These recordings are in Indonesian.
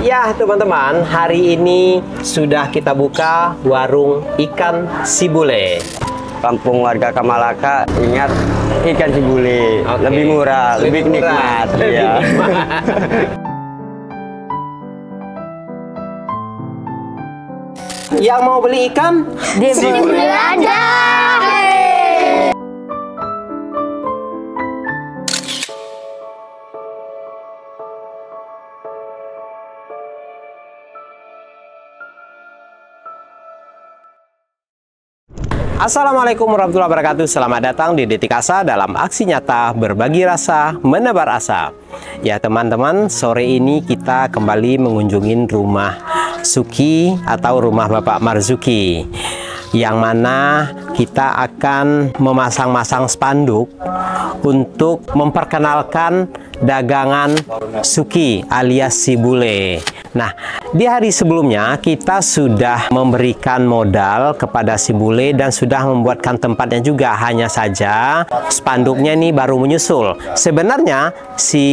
Ya teman-teman, hari ini sudah kita buka warung ikan Sibule. Kampung warga Kamalaka, ingat ikan Sibule. Oke. Lebih murah, lebih nikmat. Lebih Ya. nikmat. Yang mau beli ikan? Di Sibule aja. Assalamualaikum warahmatullahi wabarakatuh. Selamat datang di Detik Asa dalam aksi nyata berbagi rasa, menebar asa. Ya teman-teman, sore ini kita kembali mengunjungi rumah Suki atau rumah Bapak Marzuki, yang mana kita akan memasang-masang spanduk untuk memperkenalkan dagangan Suki alias Sibule. Nah, di hari sebelumnya kita sudah memberikan modal kepada Sibule dan sudah membuatkan tempatnya juga. Hanya saja spanduknya ini baru menyusul. Sebenarnya si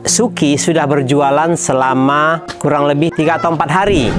Suki sudah berjualan selama kurang lebih 3 atau 4 hari.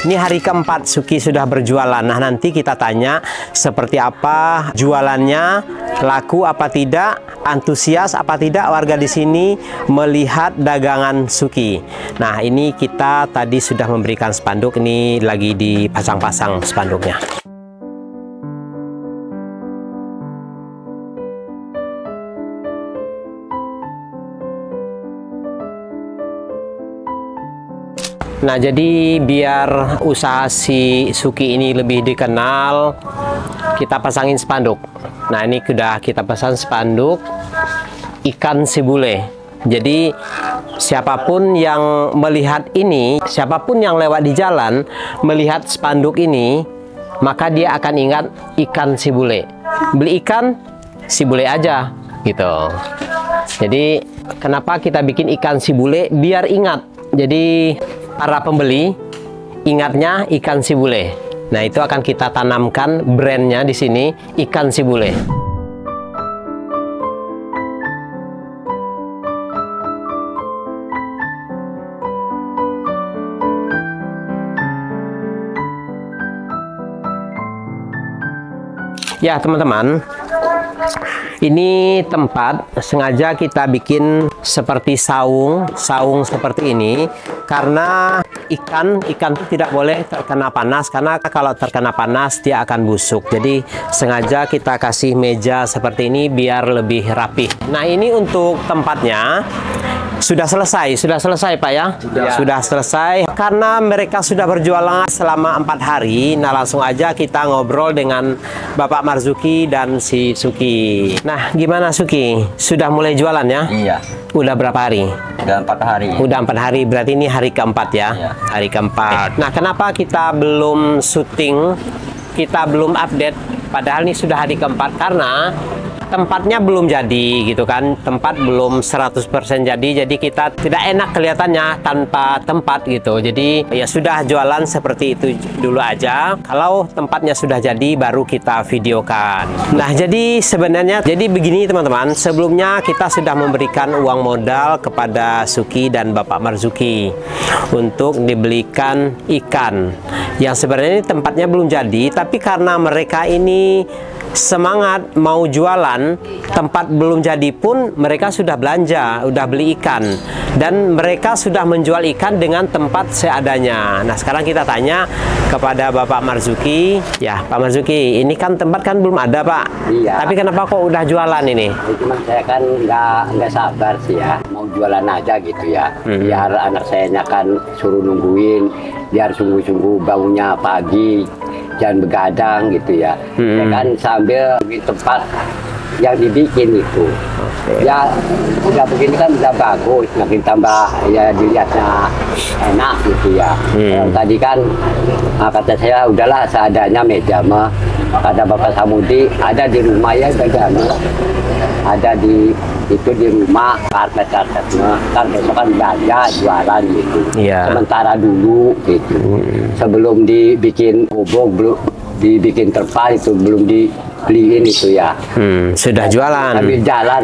Ini hari keempat Suki sudah berjualan. Nah, nanti kita tanya seperti apa jualannya, laku apa tidak, antusias apa tidak warga di sini melihat dagangan Suki. Nah, ini kita tadi sudah memberikan spanduk, ini lagi dipasang-pasang spanduknya. Nah, jadi biar usaha si Suki ini lebih dikenal, kita pasangin spanduk. Nah, ini sudah kita pasang spanduk ikan Sibule. Jadi siapapun yang melihat ini, siapapun yang lewat di jalan melihat spanduk ini, maka dia akan ingat ikan Sibule. Beli ikan Sibule aja gitu. Jadi kenapa kita bikin ikan Sibule? Biar ingat. Jadi para pembeli ingatnya ikan Sibule. Nah, itu akan kita tanamkan brandnya di sini, ikan Sibule. Ya teman-teman, ini tempat sengaja kita bikin seperti saung seperti ini karena ikan itu tidak boleh terkena panas, karena kalau terkena panas dia akan busuk. Jadi sengaja kita kasih meja seperti ini biar lebih rapi. Nah, ini untuk tempatnya sudah selesai Pak ya? Sudah selesai. Karena mereka sudah berjualan selama 4 hari, nah langsung aja kita ngobrol dengan Bapak Marzuki dan si Suki. Nah, gimana Suki? Sudah mulai jualan ya? Iya. Udah berapa hari? Udah 4 hari. Udah 4 hari, berarti ini hari keempat ya? Iya. Hari keempat. Nah, kenapa kita belum syuting? Kita belum update, padahal ini sudah hari keempat karena tempatnya belum jadi gitu kan, tempat belum 100% jadi kita tidak enak kelihatannya tanpa tempat gitu. Jadi ya sudah jualan seperti itu dulu aja, kalau tempatnya sudah jadi baru kita videokan. Nah, jadi sebenarnya jadi begini teman-teman, sebelumnya kita sudah memberikan uang modal kepada Suki dan Bapak Marzuki untuk dibelikan ikan yang sebenarnya ini tempatnya belum jadi, tapi karena mereka ini semangat mau jualan, tempat belum jadi pun mereka sudah belanja, udah beli ikan, dan mereka sudah menjual ikan dengan tempat seadanya. Nah, sekarang kita tanya kepada Bapak Marzuki. Ya Pak Marzuki, ini kan tempat kan belum ada Pak. Iya. Tapi kenapa kok udah jualan ini? Cuma saya kan nggak sabar sih ya, mau jualan aja gitu ya. Biar anak saya kan suruh nungguin, biar sungguh-sungguh bangunnya pagi, jangan begadang gitu ya. Ya kan sambil di tempat yang dibikin itu. Ya udah begini kan udah bagus, makin tambah ya dilihatnya enak gitu ya. Yang tadi kan kata saya udahlah seadanya meja mah. Ada Bapak Samudi ada di rumah ya dagangan, ada di itu di rumah karpet-karpetnya, kan besok kan belanja jualan gitu. Sementara dulu gitu, sebelum dibikin gubuk, belum dibikin terpal itu belum dibeliin itu ya. Sudah jualan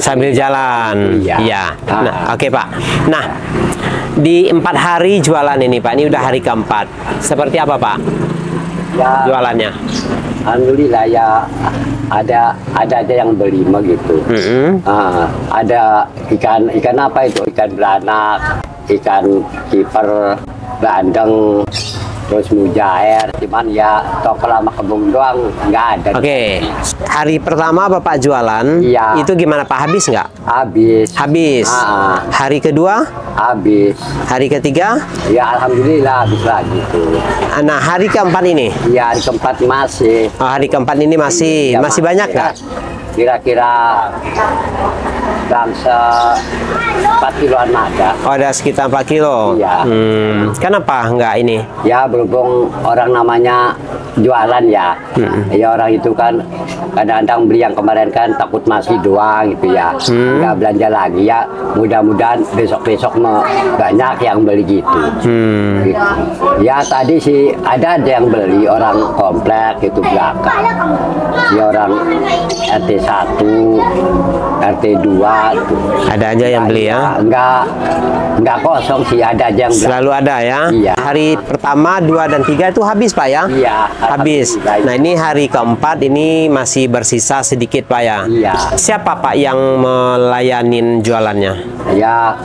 sambil jalan. Iya. Nah, oke Pak. Nah, di 4 hari jualan ini Pak, ini udah hari keempat. Seperti apa Pak Ya, jualannya? alhamdulillah ya ada aja yang beli mah gitu. Ada ikan apa itu, ikan belanak, ikan kiper, bandeng, terus mujair, cuman ya toko lama kebun doang nggak ada. Oke, hari pertama Bapak jualan, itu gimana Pak, habis nggak? Habis. Hari kedua? Habis. Hari ketiga? Ya alhamdulillah habis lagi tuh. Nah, hari keempat ini? Ya hari keempat masih. Oh, hari keempat ini masih Ya, masih banyak nggak? Kira-kira bangsa 4 kiloan ada. Oh, ada sekitar 4 kilo. Iya. Kenapa nggak ini? Ya berhubung orang namanya jualan ya. Ya orang itu kan kadang-kadang beli yang kemarin kan takut masih doang gitu ya. Nggak belanja lagi ya. Mudah-mudahan besok-besok banyak yang beli gitu. Gitu. Ya tadi sih ada yang beli orang komplek itu belakang. Ya orang RT 1, RT 2 tuh. Ada aja yang beli ya? Enggak kosong sih, ada aja yang beli. Selalu ada ya? Iya. Hari pertama, 2 dan 3 itu habis Pak ya? Iya. Habis. Nah, ini hari keempat ini masih bersisa sedikit Pak ya? Iya. Siapa Pak yang melayanin jualannya? Ya,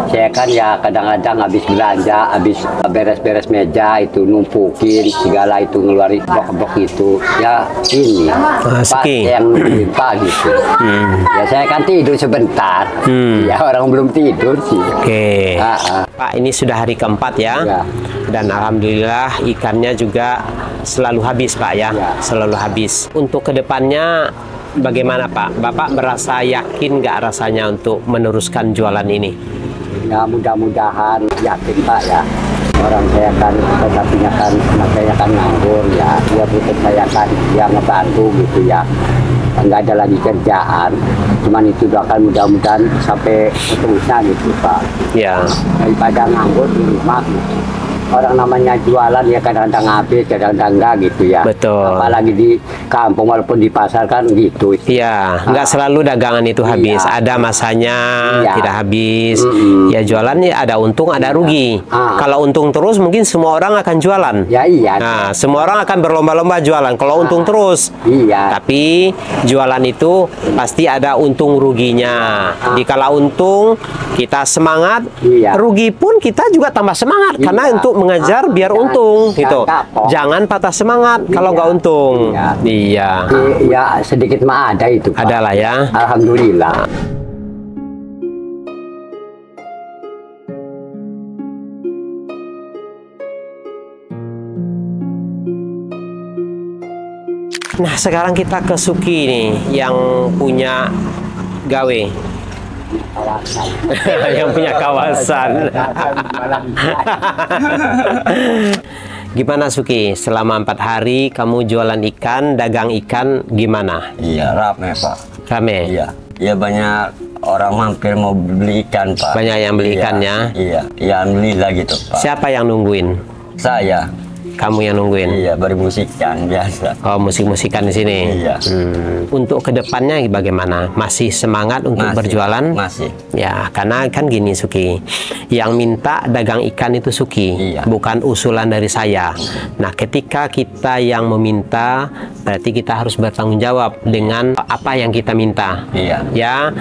saya kan ya kadang-kadang habis belanja, habis beres-beres meja itu numpukin segala itu ngeluarin blok-blok itu. Ya ini Pak yang minta gitu. Ya saya kan tidur sebentar. Ya orang belum tidur sih. Oke. Pak, ini sudah hari keempat ya? Dan alhamdulillah ikannya juga selalu habis Pak ya? Selalu habis. Untuk kedepannya bagaimana Pak? Bapak merasa yakin nggak rasanya untuk meneruskan jualan ini? Ya mudah-mudahan yakin Pak ya. Orang saya kan tetapinya kan anak saya kan nganggur ya. Dia butuh saya kan yang ngebantu gitu ya. Nggak ada lagi kerjaan. Cuman itu doakan mudah-mudahan sampai seterusnya gitu Pak. Ya. Daripada nganggur di rumah gitu. Orang namanya jualan ya kadang-kadang habis, kadang-kadang enggak gitu ya. Betul. Apalagi di kampung walaupun di pasar kan gitu. Iya, nggak selalu dagangan itu habis. Ada masanya tidak habis. Ya jualan ya ada untung, ada rugi. Kalau untung terus mungkin semua orang akan jualan. Ya iya. Nah, semua orang akan berlomba-lomba jualan. Kalau untung terus. Iya. Tapi jualan itu pasti ada untung ruginya. Dikala untung kita semangat, rugi pun kita juga tambah semangat karena untuk mengajar biar untung gitu. Jangan patah semangat kalau nggak untung. Iya. Ya sedikit mah ada itu Pak. Ada lah ya. Alhamdulillah. Nah, sekarang kita ke Suki nih yang punya gawe. Yang punya kawasan. Gimana Suki? Selama 4 hari kamu jualan ikan, dagang ikan, gimana? Iya, rame Pak. Rame? Iya. Iya banyak orang mampir mau beli ikan Pak. Banyak yang beli ikannya? Iya. Iya, alhamdulillah gitu Pak. Siapa yang nungguin? Saya. Kamu yang nungguin? Iya, bermusikan biasa. Oh, musik-musikan di sini? Iya. Untuk kedepannya bagaimana? Masih semangat untuk berjualan? Masih. Ya, karena kan gini Suki, yang minta dagang ikan itu Suki, bukan usulan dari saya. Nah, ketika kita yang meminta, berarti kita harus bertanggung jawab dengan apa yang kita minta. Iya. Ya,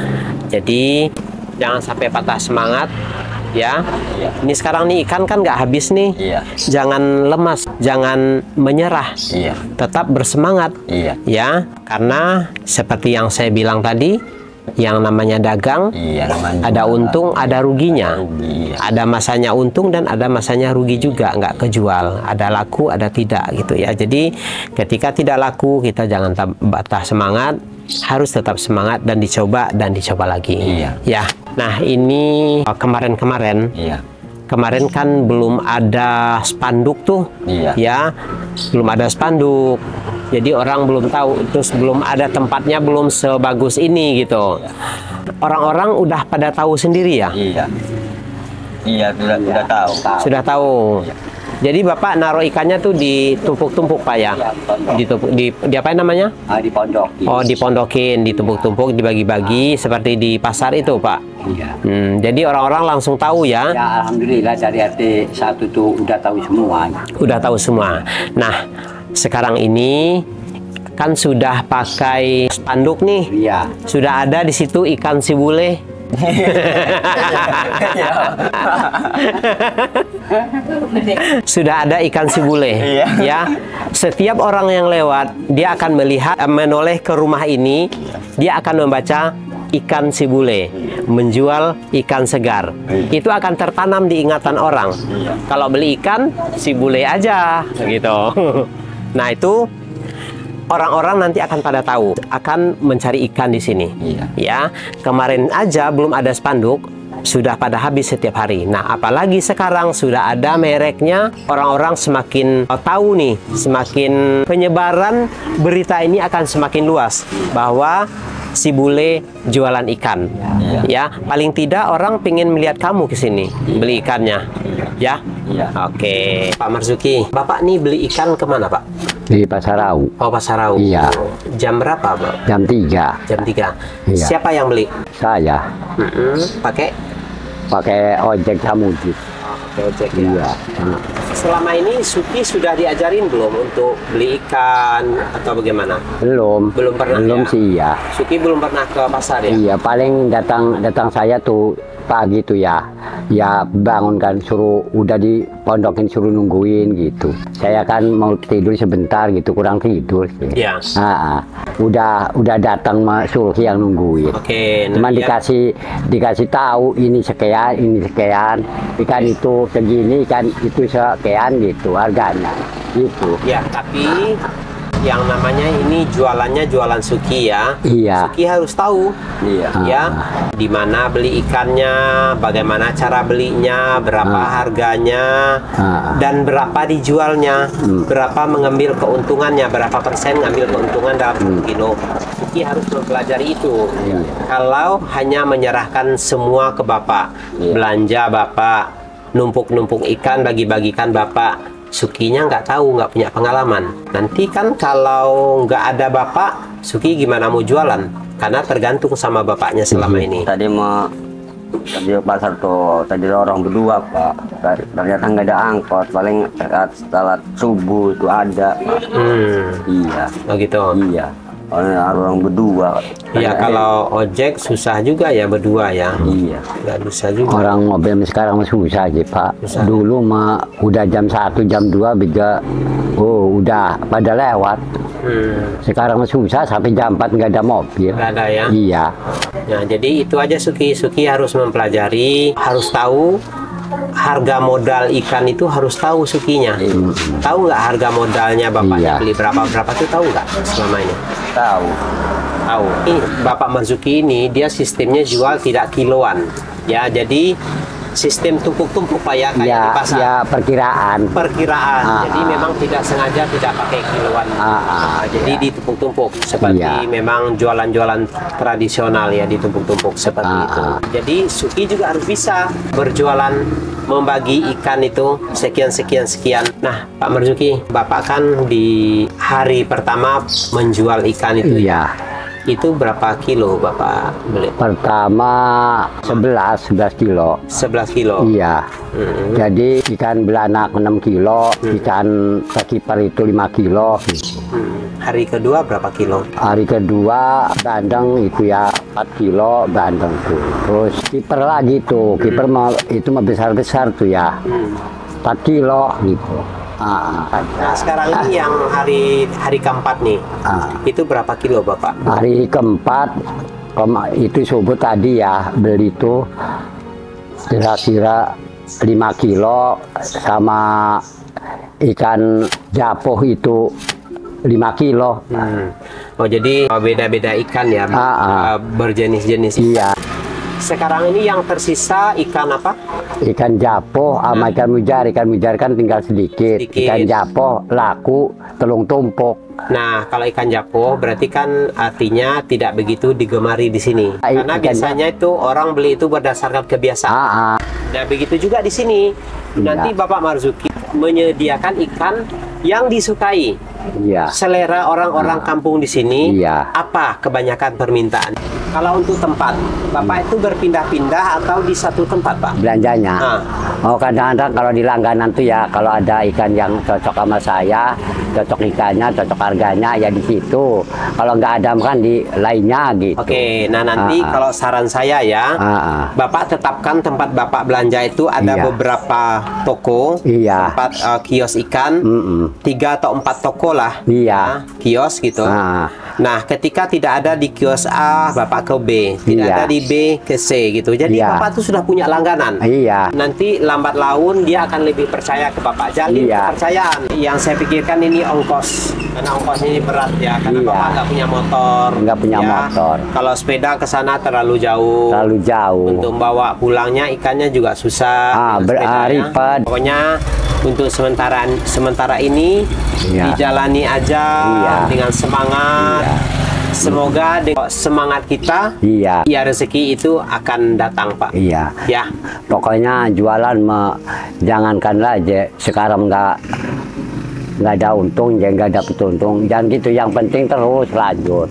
jadi jangan sampai patah semangat. Ya, ini sekarang nih ikan kan nggak habis nih. Jangan lemas, jangan menyerah. Tetap bersemangat. Ya, karena seperti yang saya bilang tadi, Yang namanya dagang, Iya, namanya ada juga. untung, ada ruginya. Iya. Ada masanya untung dan ada masanya rugi juga, nggak kejual. Ada laku, ada tidak gitu ya. Jadi ketika tidak laku, kita jangan patah semangat, harus tetap semangat dan dicoba lagi. Iya. Ya. Nah, ini kemarin-kemarin. Iya. Kemarin kan belum ada spanduk tuh, Iya. ya, belum ada spanduk. Jadi orang belum tahu, terus belum ada tempatnya, belum sebagus ini gitu. Orang-orang udah pada tahu sendiri ya, Iya. Iya, sudah tahu. sudah tahu. Jadi Bapak naruh ikannya tuh ditumpuk-tumpuk Pak ya, ditumpuk, di apa namanya? Di pondok. Oh, dipondokin, ditumpuk-tumpuk, dibagi-bagi seperti di pasar itu Pak. Iya. Jadi orang-orang langsung tahu ya. Ya alhamdulillah dari RT 1 tuh udah tahu semua. Udah tahu semua. Nah, sekarang ini kan sudah pakai spanduk nih. Iya. Sudah ada di situ ikan si bule. Sudah ada ikan si bule. Iya. Ya. Setiap orang yang lewat, dia akan melihat, menoleh ke rumah ini, dia akan membaca ikan si bule, menjual ikan segar. Itu akan tertanam di ingatan orang. Kalau beli ikan, si bule aja, gitu. Nah, itu orang-orang nanti akan pada tahu, akan mencari ikan di sini. Iya. Ya, kemarin aja belum ada spanduk, sudah pada habis setiap hari. Nah, apalagi sekarang sudah ada mereknya, orang-orang semakin tahu nih, semakin penyebaran berita ini akan semakin luas bahwa si bule jualan ikan. Iya. Ya, paling tidak orang pengen melihat kamu ke sini beli ikannya. Ya. Iya. Oke, Pak Marzuki, Bapak nih beli ikan kemana Pak? Di Pasarau. Oh, Pasarau. Iya. Jam berapa Pak? Jam 3 Jam 3. Iya. Siapa yang beli? saya pakai ojek Samudri. Pakai ojek ya. Iya. Selama ini Suki sudah diajarin belum untuk beli ikan atau bagaimana? Belum. Belum pernah, Belum ya? sih ya. Suki belum pernah ke pasar ya? Iya, paling datang saya tuh pagi tuh ya. Ya bangun kan udah dipondokin suruh nungguin gitu. Saya kan mau tidur sebentar gitu, kurang tidur sih. Iya. Udah datang suruh yang nungguin. Oke. Cuman ya. dikasih tahu ini sekian, ikan itu segini, ikan itu sekian gitu harganya. Gitu. Ya, tapi yang namanya ini jualannya jualan Suki ya. Iya. Suki harus tahu. Iya. Ya, di mana beli ikannya, bagaimana cara belinya, berapa harganya, dan berapa dijualnya, berapa mengambil keuntungannya, berapa persen ngambil keuntungan dalam 1 kilo. Suki harus mempelajari itu. Kalau hanya menyerahkan semua ke Bapak, belanja Bapak, numpuk-numpuk ikan, bagi-bagikan Bapak, Sukinya nggak tahu, nggak punya pengalaman. Nanti kan kalau nggak ada Bapak, Suki gimana mau jualan? Karena tergantung sama bapaknya selama ini. Tadi ke pasar tuh, tadi orang berdua Pak. Ternyata nggak ada angkot, paling setelah subuh itu ada. Iya. Oh gitu. Iya. Orang berdua. Iya, kalau ojek susah juga ya berdua ya. Iya. Nggak bisa juga. Orang mobil sekarang susah sih Pak. Susah. Dulu mah udah jam 1, jam 2 juga, udah pada lewat. Sekarang mah susah sampai jam 4 nggak ada mobil. Nggak ada ya. Iya. Nah, jadi itu aja Suki harus mempelajari, harus tahu harga modal ikan itu, harus tahu Sukinya. Tahu nggak harga modalnya bapaknya Iya. beli berapa tuh, tahu nggak selama ini? Tahu. Tahu. Ini Bapak Marzuki ini dia sistemnya jual tidak kiloan. Ya, jadi sistem tumpuk-tumpuk Pak ya, kayak di pasar. Ya perkiraan. Perkiraan. Jadi memang tidak sengaja tidak pakai kiloan. Jadi ditumpuk-tumpuk seperti Iya. memang jualan-jualan tradisional ya, ditumpuk-tumpuk seperti itu. Jadi Suki juga harus bisa berjualan, membagi ikan itu sekian. Nah, Pak Marzuki, Bapak kan di hari pertama menjual ikan itu ya. Iya. Itu berapa kilo Bapak beli? Pertama 11 kilo. 11 kilo. Iya. Jadi ikan belanak 6 kilo, ikan kekiper itu 5 kilo. Hari kedua berapa kilo? Hari kedua bandeng itu ya 4 kilo bandeng tuh. Terus kiper lagi tuh, kiper itu mah besar tuh ya. 4 kilo gitu. Nah, sekarang ini yang hari keempat nih, itu berapa kilo Bapak? Hari keempat Itu subuh tadi ya beli itu kira-kira 5 kilo sama ikan japoh itu 5 kilo. Oh, jadi beda-beda ikan ya, berjenis-jenis. Iya. Sekarang ini yang tersisa ikan apa? Ikan japoh sama ikan mujar. Ikan mujar kan tinggal sedikit. Ikan japoh laku telung tumpuk. Nah, kalau ikan japoh berarti kan artinya tidak begitu digemari di sini. Karena biasanya itu orang beli itu berdasarkan kebiasaan. Nah, begitu juga di sini. Nanti Bapak Marzuki menyediakan ikan yang disukai. Iya. Selera orang-orang kampung di sini. Iya. Apa kebanyakan permintaan? Kalau untuk tempat, Bapak itu berpindah-pindah atau di satu tempat, Pak? Belanjanya. Oh, kadang-kadang kalau di langganan tuh ya, kalau ada ikan yang cocok sama saya, cocok ikannya, cocok harganya ya di situ. Kalau nggak ada kan di lainnya gitu. Oke, nah nanti kalau saran saya ya, Bapak tetapkan tempat Bapak belanja itu ada beberapa toko, tempat kios ikan, 3 atau 4 toko lah, kios gitu. Nah, ketika tidak ada di kios A, Bapak ke B, tidak ada di B ke C gitu. Jadi Bapak tuh sudah punya langganan. Nanti lambat laun dia akan lebih percaya ke Bapak. Jalin kepercayaan. Yang saya pikirkan ini ongkos, karena ongkos ini berat ya, karena Bapak nggak punya motor. Nggak punya motor. Kalau sepeda ke sana terlalu jauh. Terlalu jauh. Untuk bawa pulangnya ikannya juga susah. Ribet. Pokoknya untuk sementara ini dijalani aja dengan semangat. Semoga dengan semangat kita, ya rezeki itu akan datang, Pak. Iya. Ya. Pokoknya jualan jangankanlah sekarang nggak ada untung, nggak dapet untung. Jangan gitu. Yang penting terus lanjut.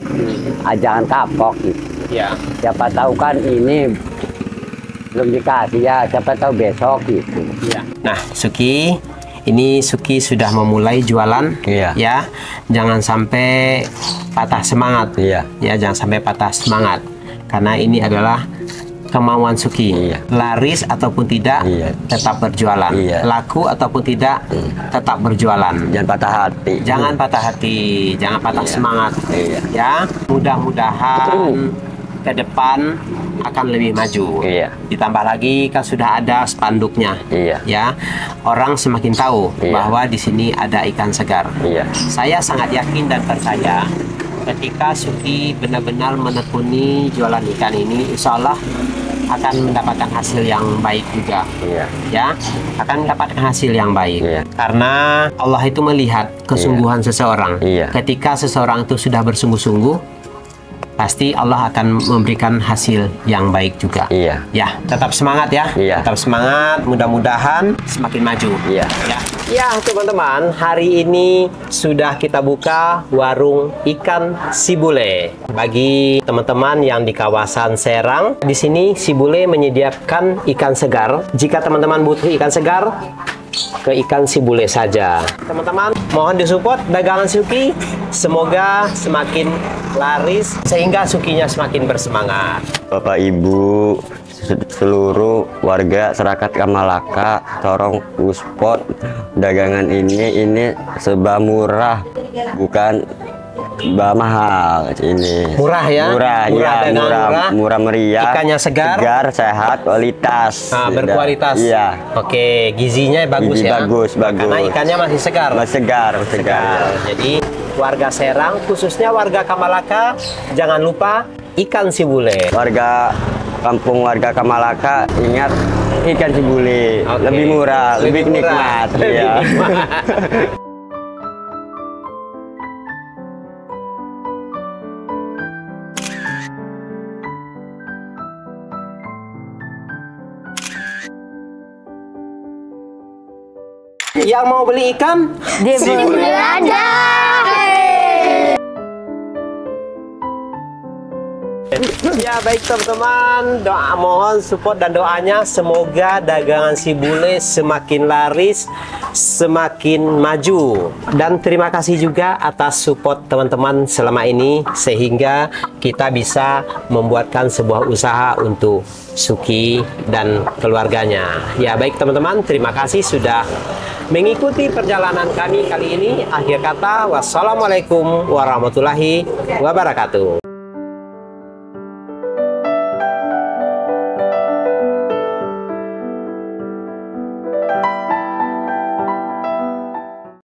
Jangan kapok gitu. Ya. Siapa tahu kan ini belum dikasih ya. Siapa tahu besok gitu. Ya. Nah, Suki. Ini Suki sudah memulai jualan, ya. Jangan sampai patah semangat, ya. Jangan sampai patah semangat, karena ini adalah kemauan Suki. Laris ataupun tidak, tetap berjualan. Laku ataupun tidak, tetap berjualan. Jangan patah hati. Jangan patah hati, jangan patah semangat. Ya, mudah-mudahan ke depan akan lebih maju. Ditambah lagi kan sudah ada spanduknya. Ya, orang semakin tahu bahwa di sini ada ikan segar. Saya sangat yakin dan percaya ketika Suki benar-benar menekuni jualan ikan ini, insya Allah akan mendapatkan hasil yang baik juga. Ya, akan mendapatkan hasil yang baik. Karena Allah itu melihat kesungguhan seseorang. Ketika seseorang itu sudah bersungguh-sungguh, pasti Allah akan memberikan hasil yang baik juga. Ya, tetap semangat ya. Tetap semangat, mudah-mudahan semakin maju. Ya, teman-teman, hari ini sudah kita buka warung ikan Sibule. Bagi teman-teman yang di kawasan Serang, di sini Sibule menyediakan ikan segar. Jika teman-teman butuh ikan segar, ke ikan Sibule saja. Teman-teman, mohon disupport dagangan Suki. Semoga semakin laris sehingga Sukinya semakin bersemangat. Bapak Ibu, seluruh warga masyarakat Kamalaka, tolong support dagangan ini serba murah, bukan mahal ini. Murah ya? Murah meriah. Ikannya segar, sehat, kualitas. Berkualitas. Oke, gizinya bagus. Bagus. Karena ikannya masih segar. Segar. Jadi warga Serang, khususnya warga Kamalaka, jangan lupa ikan Sibule. Warga Kamalaka, ingat ikan Sibule. Lebih murah, lebih nikmat. Yang mau beli ikan di Sibule ada. Ya, baik teman-teman, mohon support dan doanya semoga dagangan Sibule semakin laris, semakin maju. Dan terima kasih juga atas support teman-teman selama ini sehingga kita bisa membuatkan sebuah usaha untuk Suki dan keluarganya. Ya, baik teman-teman, terima kasih sudah mengikuti perjalanan kami kali ini. Akhir kata, wassalamualaikum warahmatullahi wabarakatuh.